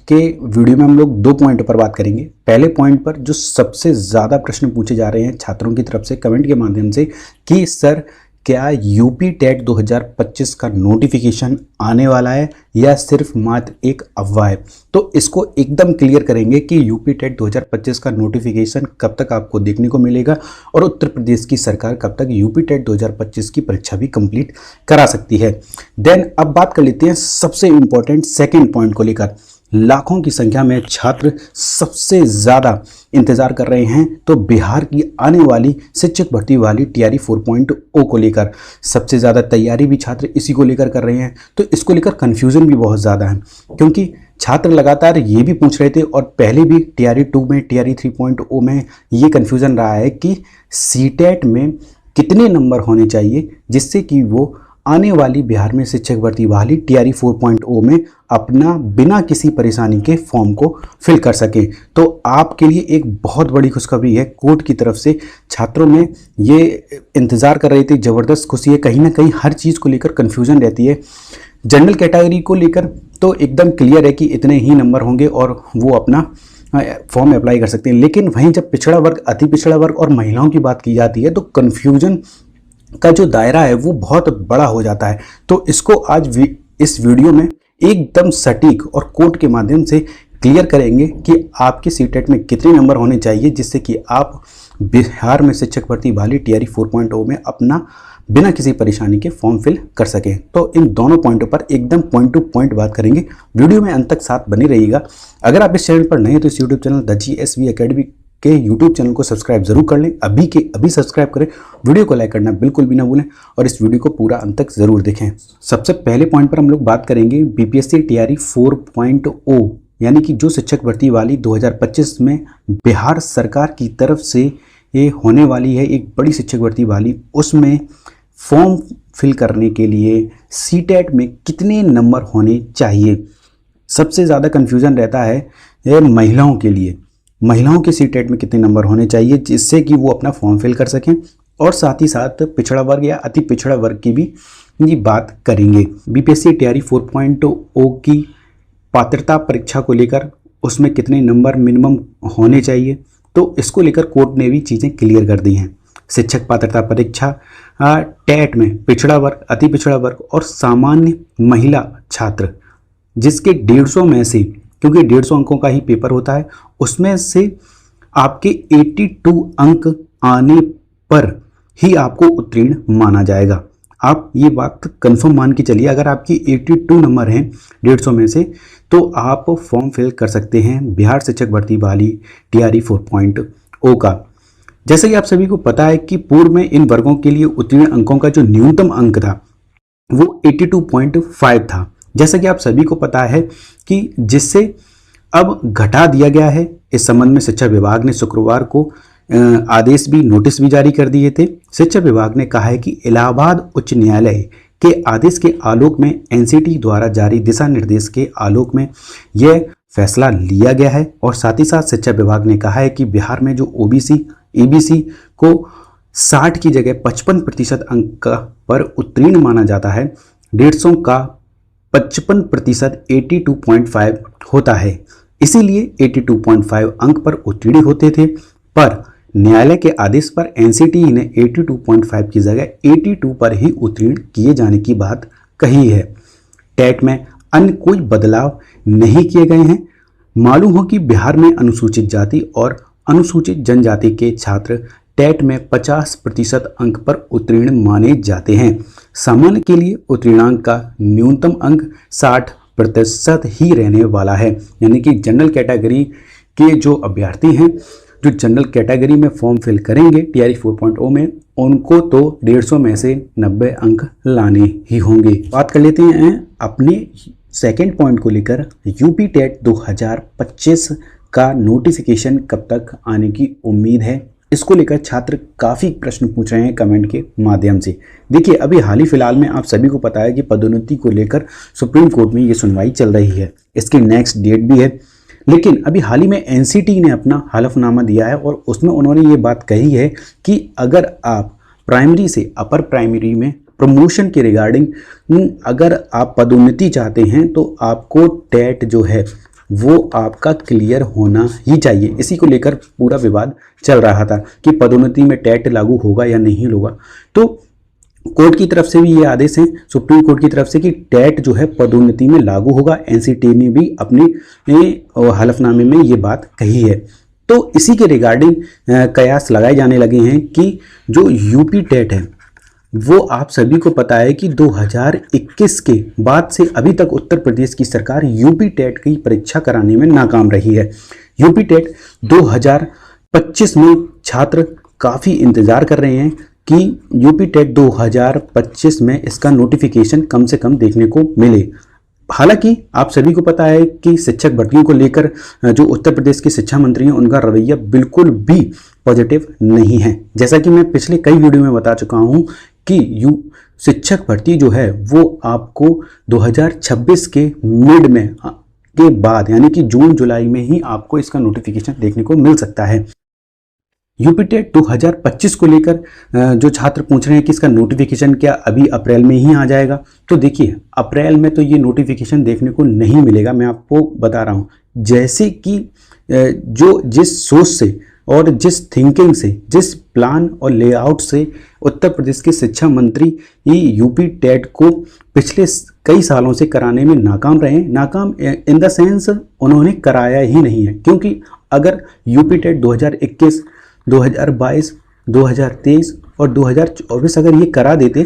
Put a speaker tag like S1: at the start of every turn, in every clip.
S1: के वीडियो में हम लोग 2 पॉइंट पर बात करेंगे। पहले पॉइंट पर जो सबसे ज़्यादा प्रश्न पूछे जा रहे हैं छात्रों की तरफ से कमेंट के माध्यम से कि सर क्या यूपी टेट 2025 का नोटिफिकेशन आने वाला है या सिर्फ मात्र एक अफवाह है। तो इसको एकदम क्लियर करेंगे कि यूपी टेट 2025 का नोटिफिकेशन कब तक आपको देखने को मिलेगा और उत्तर प्रदेश की सरकार कब तक यूपी टेट 2025 की परीक्षा भी कंप्लीट करा सकती है। देन अब बात कर लेते हैं सबसे इंपॉर्टेंट सेकेंड पॉइंट को लेकर। लाखों की संख्या में छात्र सबसे ज़्यादा इंतजार कर रहे हैं तो बिहार की आने वाली शिक्षक भर्ती वाली टीआरई 4.0 को लेकर सबसे ज़्यादा तैयारी भी छात्र इसी को लेकर कर रहे हैं। तो इसको लेकर कन्फ्यूज़न भी बहुत ज़्यादा है क्योंकि छात्र लगातार ये भी पूछ रहे थे और पहले भी टीआरई 2 में टीआरई 3.0 में ये कन्फ्यूज़न रहा है कि सीटेट में कितने नंबर होने चाहिए जिससे कि वो आने वाली बिहार में शिक्षक भर्ती वाली टीआरई 4.0 में अपना बिना किसी परेशानी के फॉर्म को फिल कर सकें। तो आपके लिए एक बहुत बड़ी खुशखबरी है। कोर्ट की तरफ से छात्रों में ये इंतज़ार कर रहे थे, ज़बरदस्त खुशी है। कहीं ना कहीं हर चीज़ को लेकर कन्फ्यूज़न रहती है। जनरल कैटेगरी को लेकर तो एकदम क्लियर है कि इतने ही नंबर होंगे और वो अपना फॉर्म अप्लाई कर सकते हैं, लेकिन वहीं जब पिछड़ा वर्ग, अति पिछड़ा वर्ग और महिलाओं की बात की जाती है तो कन्फ्यूजन का जो दायरा है वो बहुत बड़ा हो जाता है। तो इसको आज इस वीडियो में एकदम सटीक और कोर्ट के माध्यम से क्लियर करेंगे कि आपके सीटेट में कितने नंबर होने चाहिए जिससे कि आप बिहार में शिक्षक भर्ती वाली टीआरई 4.0 में अपना बिना किसी परेशानी के फॉर्म फिल कर सकें। तो इन दोनों पॉइंटों पर एकदम पॉइंट टू पॉइंट बात करेंगे। वीडियो में अंत तक साथ बने रहिएगा। अगर आप इस चैनल पर नए हैं तो इस YouTube channel the GSV academy के यूट्यूब चैनल को सब्सक्राइब जरूर कर लें। अभी के अभी सब्सक्राइब करें, वीडियो को लाइक करना बिल्कुल भी ना भूलें और इस वीडियो को पूरा अंत तक जरूर देखें। सबसे पहले पॉइंट पर हम लोग बात करेंगे बीपीएससी टीआरई 4.0 यानी कि जो शिक्षक भर्ती वाली 2025 में बिहार सरकार की तरफ से ये होने वाली है, एक बड़ी शिक्षक भर्ती वाली, उसमें फॉर्म फिल करने के लिए सीटेट में कितने नंबर होने चाहिए। सबसे ज़्यादा कन्फ्यूज़न रहता है ये महिलाओं के लिए। महिलाओं के सीटेट में कितने नंबर होने चाहिए जिससे कि वो अपना फॉर्म फिल कर सकें और साथ ही साथ पिछड़ा वर्ग या अति पिछड़ा वर्ग की भी बात करेंगे। बीपीएससी टीआरई 4.0 की पात्रता परीक्षा को लेकर उसमें कितने नंबर मिनिमम होने चाहिए, तो इसको लेकर कोर्ट ने भी चीज़ें क्लियर कर दी हैं। शिक्षक पात्रता परीक्षा टेट में पिछड़ा वर्ग, अति पिछड़ा वर्ग और सामान्य महिला छात्र जिसके 150 में से, क्योंकि 150 अंकों का ही पेपर होता है, उसमें से आपके 82 अंक आने पर ही आपको उत्तीर्ण माना जाएगा। आप ये बात कंफर्म मान के चलिए, अगर आपकी 82 नंबर हैं 150 में से तो आप फॉर्म फिल कर सकते हैं बिहार शिक्षक भर्ती वाली टीआरई 4.0 का। जैसे कि आप सभी को पता है कि पूर्व में इन वर्गों के लिए उत्तीर्ण अंकों का जो न्यूनतम अंक था वो 82.5 था, जैसा कि आप सभी को पता है कि जिससे अब घटा दिया गया है। इस संबंध में शिक्षा विभाग ने शुक्रवार को आदेश भी, नोटिस भी जारी कर दिए थे। शिक्षा विभाग ने कहा है कि इलाहाबाद उच्च न्यायालय के आदेश के आलोक में एनसीटी द्वारा जारी दिशा निर्देश के आलोक में यह फैसला लिया गया है और साथ ही साथ शिक्षा विभाग ने कहा है कि बिहार में जो ओबीसी ईबीसी को 60 की जगह 55% अंक पर उत्तीर्ण माना जाता है, 150 का 55% 82.5 होता है। इसीलिए 82.5 अंक पर उत्तीर्ण होते थे, पर न्यायालय के आदेश पर एनसीटी ने 82.5 की जगह 82 पर ही उत्तीर्ण किए जाने की बात कही है। टेट में अन्य कोई बदलाव नहीं किए गए हैं। मालूम हो कि बिहार में अनुसूचित जाति और अनुसूचित जनजाति के छात्र टेट में 50% अंक पर उत्तीर्ण माने जाते हैं। सामान्य के लिए उत्तीर्णांक का न्यूनतम अंक 60% ही रहने वाला है, यानी कि जनरल कैटेगरी के जो अभ्यर्थी हैं, जो जनरल कैटेगरी में फॉर्म फिल करेंगे टीआरई 4.0 में, उनको तो 150 में से 90 अंक लाने ही होंगे। बात कर लेते हैं अपने सेकेंड पॉइंट को लेकर। यूपी टेट 2025 का नोटिफिकेशन कब तक आने की उम्मीद है, इसको लेकर छात्र काफ़ी प्रश्न पूछ रहे हैं कमेंट के माध्यम से। देखिए, अभी हाल ही फिलहाल में आप सभी को पता है कि पदोन्नति को लेकर सुप्रीम कोर्ट में ये सुनवाई चल रही है, इसकी नेक्स्ट डेट भी है। लेकिन अभी हाल ही में एनसीटी ने अपना हलफनामा दिया है और उसमें उन्होंने ये बात कही है कि अगर आप प्राइमरी से अपर प्राइमरी में प्रमोशन के रिगार्डिंग अगर आप पदोन्नति चाहते हैं तो आपको टेट जो है वो आपका क्लियर होना ही चाहिए। इसी को लेकर पूरा विवाद चल रहा था कि पदोन्नति में टेट लागू होगा या नहीं होगा। तो कोर्ट की तरफ से भी ये आदेश है, सुप्रीम कोर्ट की तरफ से, कि टेट जो है पदोन्नति में लागू होगा। एनसीटी ने भी अपने हलफनामे में ये बात कही है। तो इसी के रिगार्डिंग कयास लगाए जाने लगे हैं कि जो यूपी टेट है वो आप सभी को पता है कि 2021 के बाद से अभी तक उत्तर प्रदेश की सरकार यूपी टेट की परीक्षा कराने में नाकाम रही है। यूपी टेट 2025 में छात्र काफ़ी इंतज़ार कर रहे हैं कि यूपी टेट 2025 में इसका नोटिफिकेशन कम से कम देखने को मिले। हालांकि आप सभी को पता है कि शिक्षक भर्तियों को लेकर जो उत्तर प्रदेश के शिक्षा मंत्री हैं उनका रवैया बिल्कुल भी पॉजिटिव नहीं है। जैसा कि मैं पिछले कई वीडियो में बता चुका हूं कि शिक्षक भर्ती जो है वो आपको 2026 के मिड में के बाद यानी कि जून जुलाई में ही आपको इसका नोटिफिकेशन देखने को मिल सकता है। यूपी टेट 2025 को लेकर जो छात्र पूछ रहे हैं कि इसका नोटिफिकेशन क्या अभी अप्रैल में ही आ जाएगा, तो देखिए अप्रैल में तो ये नोटिफिकेशन देखने को नहीं मिलेगा। मैं आपको बता रहा हूँ, जैसे कि जो जिस सोच से और जिस थिंकिंग से, जिस प्लान और लेआउट से उत्तर प्रदेश के शिक्षा मंत्री यूपी टेट को पिछले कई सालों से कराने में नाकाम रहे, नाकाम इन द सेंस उन्होंने कराया ही नहीं है। क्योंकि अगर यूपी टेट 2021, 2022, 2023 और 2024 अगर ये करा देते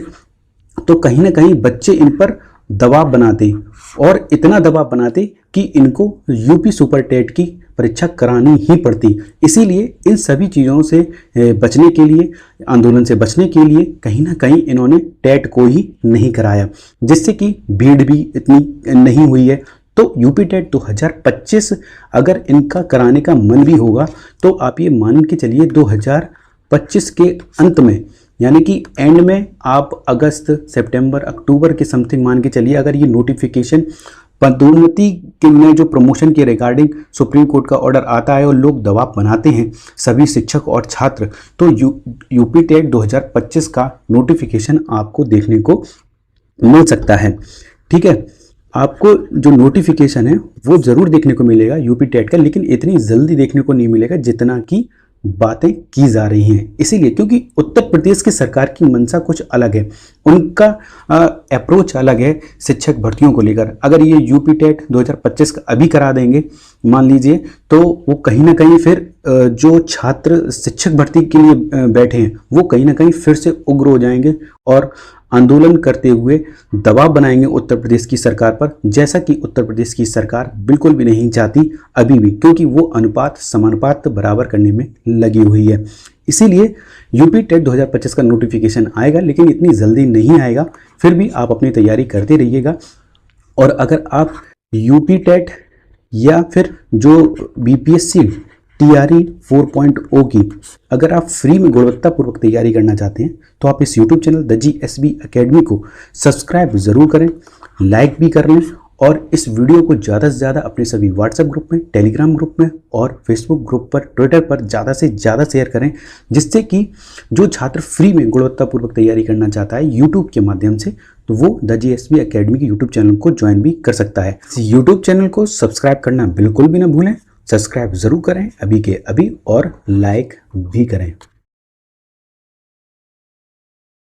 S1: तो कहीं ना कहीं बच्चे इन पर दबाव बनाते, और इतना दबाव बनाते कि इनको यूपी सुपर टेट की परीक्षा करानी ही पड़ती। इसीलिए इन सभी चीज़ों से बचने के लिए, आंदोलन से बचने के लिए कहीं ना कहीं इन्होंने टेट को ही नहीं कराया, जिससे कि भीड़ भी इतनी नहीं हुई है। तो यूपी टेट 2025 अगर इनका कराने का मन भी होगा तो आप ये मान के चलिए 2025 के अंत में, यानी कि एंड में, आप अगस्त, सितंबर, अक्टूबर के समथिंग मान के चलिए, अगर ये नोटिफिकेशन पदोन्नति के में जो प्रमोशन के रिगार्डिंग सुप्रीम कोर्ट का ऑर्डर आता है और लोग दबाव बनाते हैं सभी शिक्षक और छात्र, तो यूपी टेट 2025 का नोटिफिकेशन आपको देखने को मिल सकता है। ठीक है, आपको जो नोटिफिकेशन है वो ज़रूर देखने को मिलेगा यूपी टेट का, लेकिन इतनी जल्दी देखने को नहीं मिलेगा जितना कि बातें की जा रही हैं। इसीलिए क्योंकि उत्तर प्रदेश की सरकार की मंशा कुछ अलग है, उनका अप्रोच अलग है शिक्षक भर्तियों को लेकर। अगर ये यूपी टेट 2025 का अभी करा देंगे मान लीजिए, तो वो कहीं ना कहीं फिर जो छात्र शिक्षक भर्ती के लिए बैठे हैं वो कहीं ना कहीं फिर से उग्र हो जाएंगे और आंदोलन करते हुए दबाव बनाएंगे उत्तर प्रदेश की सरकार पर, जैसा कि उत्तर प्रदेश की सरकार बिल्कुल भी नहीं चाहती अभी भी, क्योंकि वो अनुपात समानुपात बराबर करने में लगी हुई है। इसीलिए यूपी टेट 2025 का नोटिफिकेशन आएगा, लेकिन इतनी जल्दी नहीं आएगा। फिर भी आप अपनी तैयारी करते रहिएगा। और अगर आप यूपी टेट या फिर जो बीपीएससी TRE 4.0 की अगर आप फ्री में गुणवत्तापूर्वक तैयारी करना चाहते हैं तो आप इस YouTube channel the GSB academy को सब्सक्राइब ज़रूर करें, लाइक भी कर लें, और इस वीडियो को ज़्यादा से ज़्यादा अपने सभी व्हाट्सएप ग्रुप में, टेलीग्राम ग्रुप में और फेसबुक ग्रुप पर, ट्विटर पर ज़्यादा से ज़्यादा शेयर करें, जिससे कि जो छात्र फ्री में गुणवत्तापूर्वक तैयारी करना चाहता है यूट्यूब के माध्यम से, तो वो द GSB अकेडमी के यूट्यूब चैनल को ज्वाइन भी कर सकता है। यूट्यूब चैनल को सब्सक्राइब करना बिल्कुल भी ना भूलें, सब्सक्राइब ज़रूर करें अभी के अभी, और लाइक भी करें।